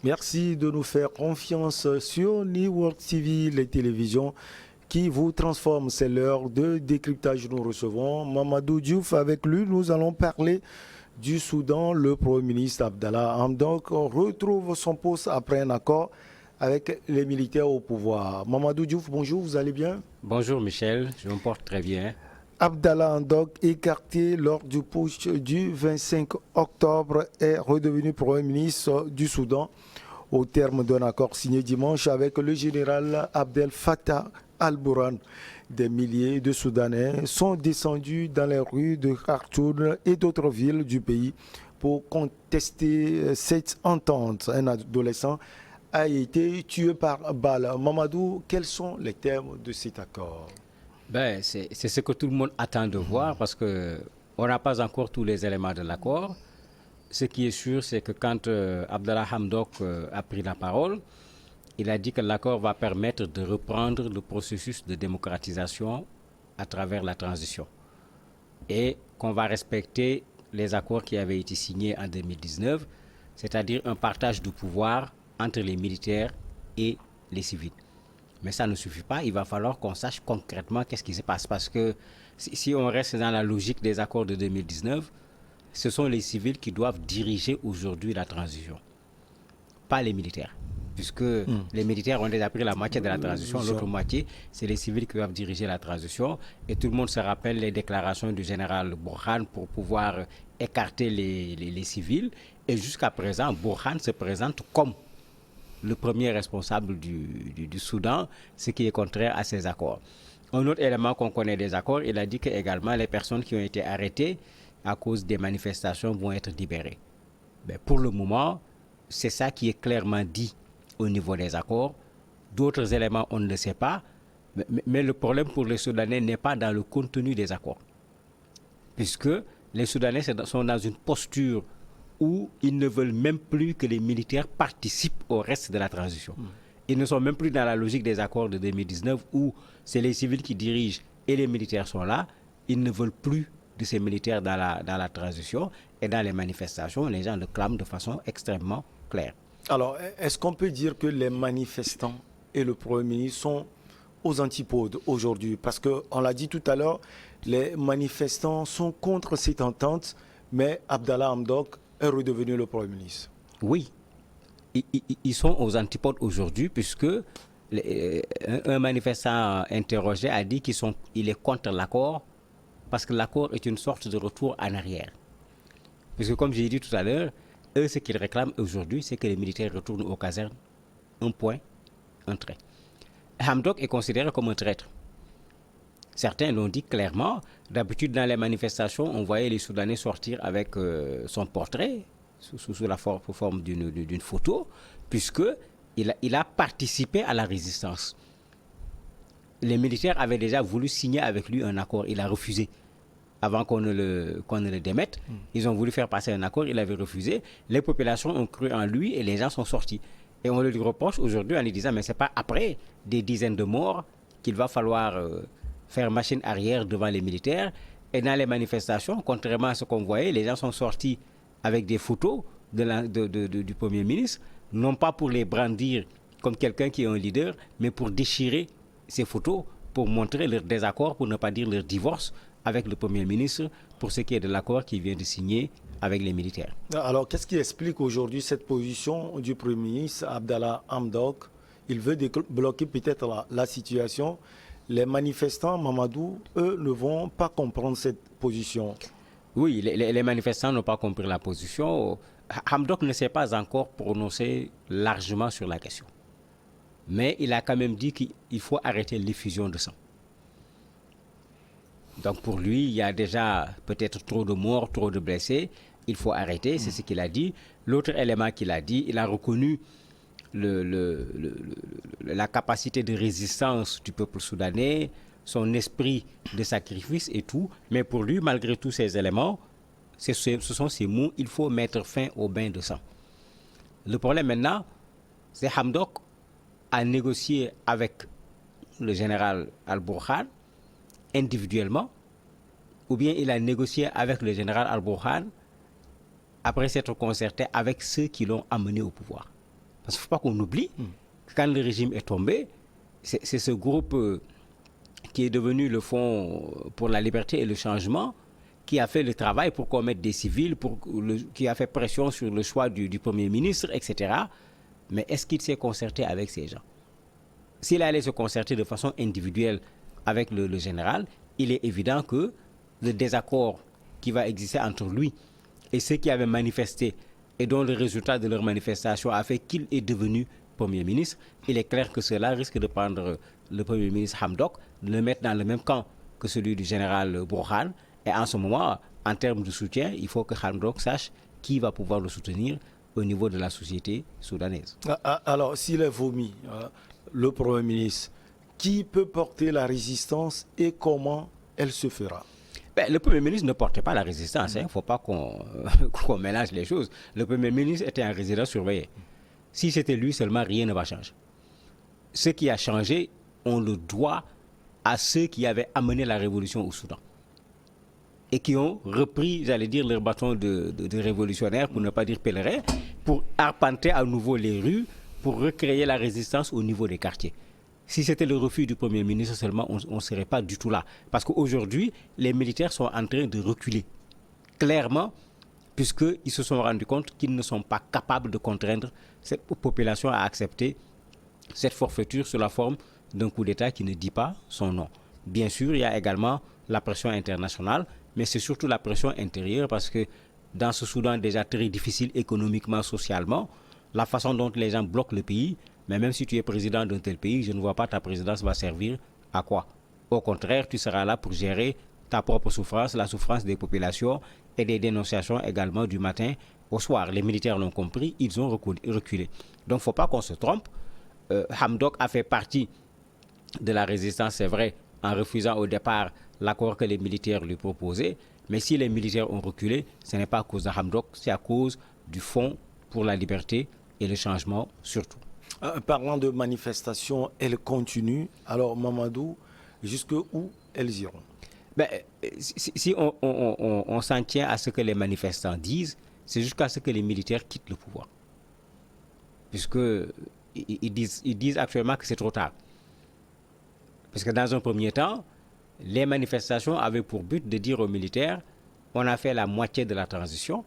Merci de nous faire confiance sur New World TV, les télévisions qui vous transforment. C'est l'heure de décryptage. Nous recevons Mamadou Diouf. Avec lui, nous allons parler du Soudan. Le Premier ministre Abdallah Hamdok retrouve son poste après un accord avec les militaires au pouvoir. Mamadou Diouf, bonjour, vous allez bien? Bonjour Michel, je me porte très bien. Abdallah Hamdok, écarté lors du putsch du 25 octobre, est redevenu Premier ministre du Soudan au terme d'un accord signé dimanche avec le général Abdel Fattah al-Burhan. Des milliers de Soudanais sont descendus dans les rues de Khartoum et d'autres villes du pays pour contester cette entente. Un adolescent a été tué par balle. Mamadou, quels sont les termes de cet accord? C'est ce que tout le monde attend de voir parce que on n'a pas encore tous les éléments de l'accord. Ce qui est sûr, c'est que quand Abdallah Hamdok a pris la parole, il a dit que l'accord va permettre de reprendre le processus de démocratisation à travers la transition et qu'on va respecter les accords qui avaient été signés en 2019, c'est-à-dire un partage du pouvoir entre les militaires et les civils. Mais ça ne suffit pas, il va falloir qu'on sache concrètement qu'est-ce qui se passe. Parce que si on reste dans la logique des accords de 2019, ce sont les civils qui doivent diriger aujourd'hui la transition, pas les militaires. Puisque les militaires ont déjà pris la moitié de la transition, l'autre moitié, c'est les civils qui doivent diriger la transition. Et tout le monde se rappelle les déclarations du général Burhan pour pouvoir écarter les civils. Et jusqu'à présent, Burhan se présente comme le premier responsable du Soudan, ce qui est contraire à ces accords. Un autre élément qu'on connaît des accords, il a dit que également les personnes qui ont été arrêtées à cause des manifestations vont être libérées. Mais pour le moment, c'est ça qui est clairement dit au niveau des accords. D'autres éléments, on ne le sait pas. Mais le problème pour les Soudanais n'est pas dans le contenu des accords. Puisque les Soudanais sont dans une posture où ils ne veulent même plus que les militaires participent au reste de la transition. Ils ne sont même plus dans la logique des accords de 2019 où c'est les civils qui dirigent et les militaires sont là. Ils ne veulent plus de ces militaires dans la transition et dans les manifestations. Les gens le clament de façon extrêmement claire. Alors, est-ce qu'on peut dire que les manifestants et le Premier ministre sont aux antipodes aujourd'hui? Parce qu'on l'a dit tout à l'heure, les manifestants sont contre cette entente, mais Abdallah Hamdok est redevenu le Premier ministre. Oui, ils sont aux antipodes aujourd'hui puisque un manifestant interrogé a dit qu'il est contre l'accord parce que l'accord est une sorte de retour en arrière. Puisque comme j'ai dit tout à l'heure, eux ce qu'ils réclament aujourd'hui c'est que les militaires retournent aux casernes, un point, un trait. Hamdok est considéré comme un traître. Certains l'ont dit clairement. D'habitude, dans les manifestations, on voyait les Soudanais sortir avec son portrait sous la forme d'une photo, puisqu'il a participé à la résistance. Les militaires avaient déjà voulu signer avec lui un accord. Il a refusé. Avant qu'on ne le démette, ils ont voulu faire passer un accord. Il avait refusé. Les populations ont cru en lui et les gens sont sortis. Et on le lui reproche aujourd'hui en lui disant mais c'est pas après des dizaines de morts qu'il va falloir faire machine arrière devant les militaires. Et dans les manifestations, contrairement à ce qu'on voyait, les gens sont sortis avec des photos du Premier ministre, non pas pour les brandir comme quelqu'un qui est un leader, mais pour déchirer ces photos, pour montrer leur désaccord, pour ne pas dire leur divorce avec le Premier ministre pour ce qui est de l'accord qu'il vient de signer avec les militaires. Alors, qu'est-ce qui explique aujourd'hui cette position du Premier ministre Abdallah Hamdok? Il veut débloquer peut-être la situation. Les manifestants, Mamadou, eux, ne vont pas comprendre cette position. Oui, les manifestants n'ont pas compris la position. Hamdok ne s'est pas encore prononcé largement sur la question. Mais il a quand même dit qu'il faut arrêter l'effusion de sang. Donc pour lui, il y a déjà peut-être trop de morts, trop de blessés. Il faut arrêter, c'est ce qu'il a dit. L'autre élément qu'il a dit, il a reconnu la capacité de résistance du peuple soudanais, son esprit de sacrifice et tout. Mais pour lui, malgré tous ces éléments, ce sont ces mots, il faut mettre fin au bain de sang. Le problème maintenant, c'est Hamdok a négocié avec le général Al-Burhan individuellement, ou bien il a négocié avec le général Al-Burhan après s'être concerté avec ceux qui l'ont amené au pouvoir. Parce qu'il ne faut pas qu'on oublie que quand le régime est tombé, c'est ce groupe qui est devenu le Fonds pour la liberté et le changement qui a fait le travail pour qu'on mette des civils, qui a fait pression sur le choix du Premier ministre, etc. Mais est-ce qu'il s'est concerté avec ces gens? S'il allait se concerter de façon individuelle avec le général, il est évident que le désaccord qui va exister entre lui et ceux qui avaient manifesté et dont le résultat de leur manifestation a fait qu'il est devenu Premier ministre, il est clair que cela risque de prendre le Premier ministre Hamdok, de le mettre dans le même camp que celui du général Burhan. Et en ce moment, en termes de soutien, il faut que Hamdok sache qui va pouvoir le soutenir au niveau de la société soudanaise. Alors, s'il est vomi, le Premier ministre, qui peut porter la résistance et comment elle se fera? Le Premier ministre ne portait pas la résistance. Il ne faut pas qu'on mélange les choses. Le Premier ministre était un résident surveillé. Si c'était lui seulement, rien ne va changer. Ce qui a changé, on le doit à ceux qui avaient amené la révolution au Soudan et qui ont repris, j'allais dire, leur bâton de révolutionnaire, pour ne pas dire pèlerin, pour arpenter à nouveau les rues, pour recréer la résistance au niveau des quartiers. Si c'était le refus du Premier ministre seulement, on ne serait pas du tout là. Parce qu'aujourd'hui, les militaires sont en train de reculer. Clairement, puisqu'ils se sont rendus compte qu'ils ne sont pas capables de contraindre cette population à accepter cette forfaiture sous la forme d'un coup d'État qui ne dit pas son nom. Bien sûr, il y a également la pression internationale, mais c'est surtout la pression intérieure parce que dans ce Soudan déjà très difficile économiquement, socialement, la façon dont les gens bloquent le pays, mais même si tu es président d'un tel pays, je ne vois pas ta présidence va servir à quoi. Au contraire, tu seras là pour gérer ta propre souffrance, la souffrance des populations et des dénonciations également du matin au soir. Les militaires l'ont compris, ils ont reculé. Donc il ne faut pas qu'on se trompe. Hamdok a fait partie de la résistance, c'est vrai, en refusant au départ l'accord que les militaires lui proposaient. Mais si les militaires ont reculé, ce n'est pas à cause de Hamdok, c'est à cause du Fonds pour la liberté et le changement surtout. Parlant de manifestations, elles continuent. Alors Mamadou, jusqu'où elles iront? Si on s'en tient à ce que les manifestants disent, c'est jusqu'à ce que les militaires quittent le pouvoir. Puisqu'ils disent actuellement que c'est trop tard. Parce que dans un premier temps, les manifestations avaient pour but de dire aux militaires, on a fait la moitié de la transition.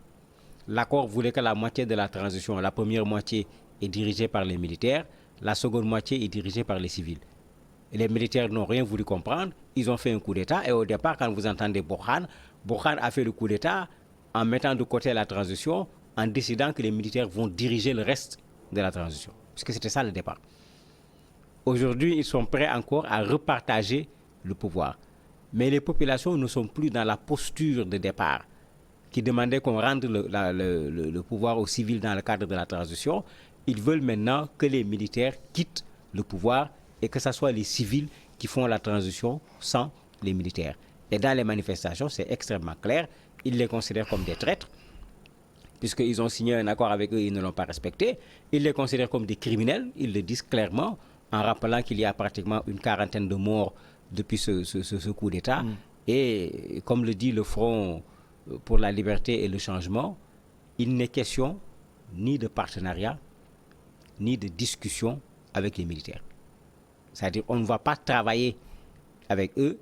L'accord voulait que la moitié de la transition, la première moitié est dirigée par les militaires, la seconde moitié est dirigée par les civils. Et les militaires n'ont rien voulu comprendre, ils ont fait un coup d'État et au départ, quand vous entendez Burhan a fait le coup d'État en mettant de côté la transition, en décidant que les militaires vont diriger le reste de la transition. Parce que c'était ça le départ. Aujourd'hui, ils sont prêts encore à repartager le pouvoir. Mais les populations ne sont plus dans la posture de départ qui demandait qu'on rende le pouvoir aux civils dans le cadre de la transition. Ils veulent maintenant que les militaires quittent le pouvoir et que ce soit les civils qui font la transition sans les militaires. Et dans les manifestations, c'est extrêmement clair. Ils les considèrent comme des traîtres, puisqu'ils ont signé un accord avec eux, ils ne l'ont pas respecté. Ils les considèrent comme des criminels, ils le disent clairement, en rappelant qu'il y a pratiquement une quarantaine de morts depuis ce coup d'État. Et comme le dit le Front pour la liberté et le changement, il n'est question ni de partenariat, ni de discussion avec les militaires. C'est-à-dire qu'on ne va pas travailler avec eux,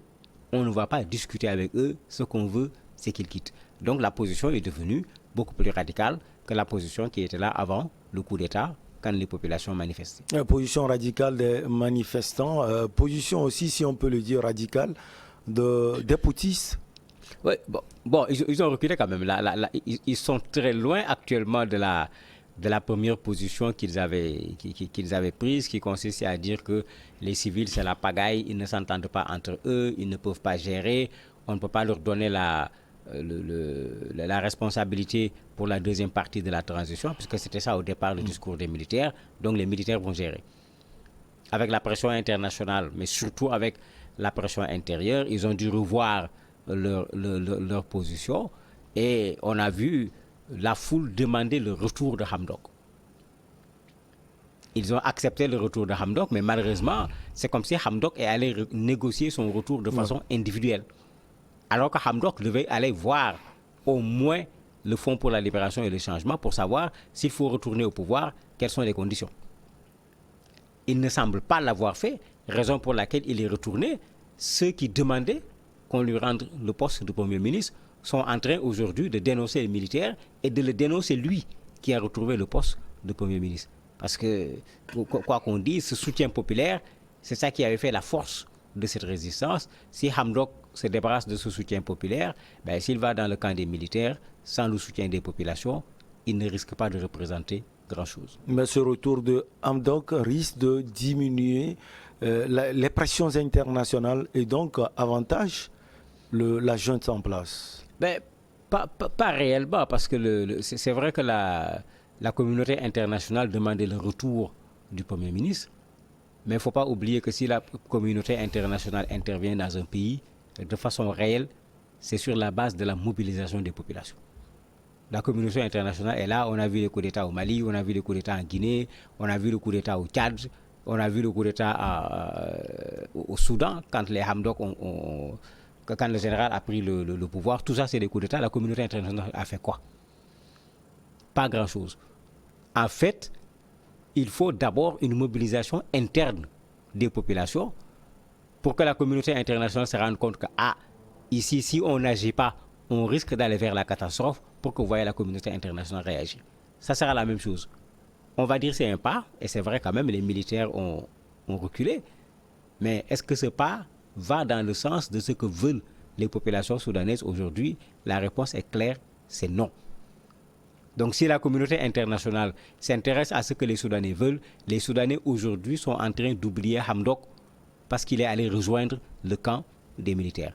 on ne va pas discuter avec eux, ce qu'on veut, c'est qu'ils quittent. Donc la position est devenue beaucoup plus radicale que la position qui était là avant le coup d'État, quand les populations manifestaient. La position radicale des manifestants, position aussi, si on peut le dire, radicale des poutistes. Oui, bon, ils ont reculé quand même. Ils sont très loin actuellement de la première position qu'ils avaient prise, qui consistait à dire que les civils, c'est la pagaille, ils ne s'entendent pas entre eux, ils ne peuvent pas gérer, on ne peut pas leur donner la responsabilité pour la deuxième partie de la transition, puisque c'était ça au départ le discours des militaires. Donc les militaires vont gérer. Avec la pression internationale, mais surtout avec la pression intérieure, ils ont dû revoir leur position et on a vu la foule demander le retour de Hamdok. Ils ont accepté le retour de Hamdok, mais malheureusement, c'est comme si Hamdok est allé négocier son retour de façon individuelle. Alors que Hamdok devait aller voir au moins le Fonds pour la libération et le changement pour savoir s'il faut retourner au pouvoir, quelles sont les conditions. Il ne semble pas l'avoir fait, raison pour laquelle il est retourné. Ceux qui demandaient qu'on lui rende le poste de Premier ministre sont en train aujourd'hui de dénoncer les militaires et de le dénoncer lui qui a retrouvé le poste de Premier ministre. Parce que, quoi qu'on dise, ce soutien populaire, c'est ça qui avait fait la force de cette résistance. Si Hamdok se débarrasse de ce soutien populaire, ben, s'il va dans le camp des militaires, sans le soutien des populations, il ne risque pas de représenter grand-chose. Mais ce retour de Hamdok risque de diminuer les pressions internationales et donc avantage la junte en place. Ben, pas réellement, parce que c'est vrai que la communauté internationale demandait le retour du Premier ministre, mais il ne faut pas oublier que si la communauté internationale intervient dans un pays, de façon réelle, c'est sur la base de la mobilisation des populations. La communauté internationale est là, on a vu les coups d'État au Mali, on a vu les coups d'État en Guinée, on a vu le coup d'État au Tchad, on a vu le coup d'État au Soudan, quand les Hamdok quand le général a pris le pouvoir. Tout ça, c'est des coups d'État. La communauté internationale a fait quoi? Pas grand-chose. En fait, il faut d'abord une mobilisation interne des populations pour que la communauté internationale se rende compte que, ici, si on n'agit pas, on risque d'aller vers la catastrophe, pour que vous voyez la communauté internationale réagir. Ça sera la même chose. On va dire c'est un pas, et c'est vrai quand même, les militaires ont reculé, mais est-ce que ce pas va dans le sens de ce que veulent les populations soudanaises aujourd'hui? La réponse est claire, c'est non. Donc si la communauté internationale s'intéresse à ce que les Soudanais veulent, les Soudanais aujourd'hui sont en train d'oublier Hamdok parce qu'il est allé rejoindre le camp des militaires.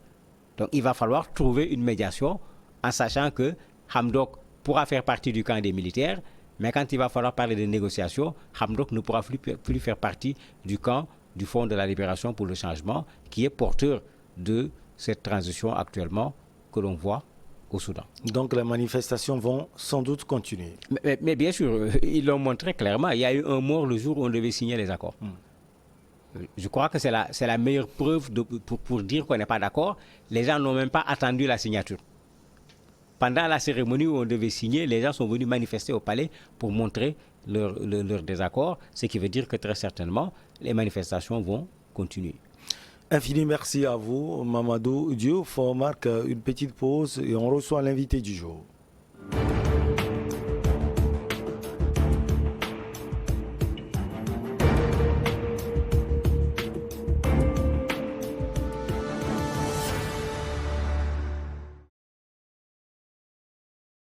Donc il va falloir trouver une médiation en sachant que Hamdok pourra faire partie du camp des militaires, mais quand il va falloir parler de négociations, Hamdok ne pourra plus faire partie du camp du Fonds de la libération pour le changement, qui est porteur de cette transition actuellement que l'on voit au Soudan. Donc les manifestations vont sans doute continuer. Mais bien sûr, ils l'ont montré clairement. Il y a eu un mort le jour où on devait signer les accords. Je crois que c'est la meilleure preuve pour dire qu'on n'est pas d'accord. Les gens n'ont même pas attendu la signature. Pendant la cérémonie où on devait signer, les gens sont venus manifester au palais pour montrer leur désaccord, ce qui veut dire que très certainement, les manifestations vont continuer. Infini merci à vous, Mamadou Diouf. On marque une petite pause et on reçoit l'invité du jour.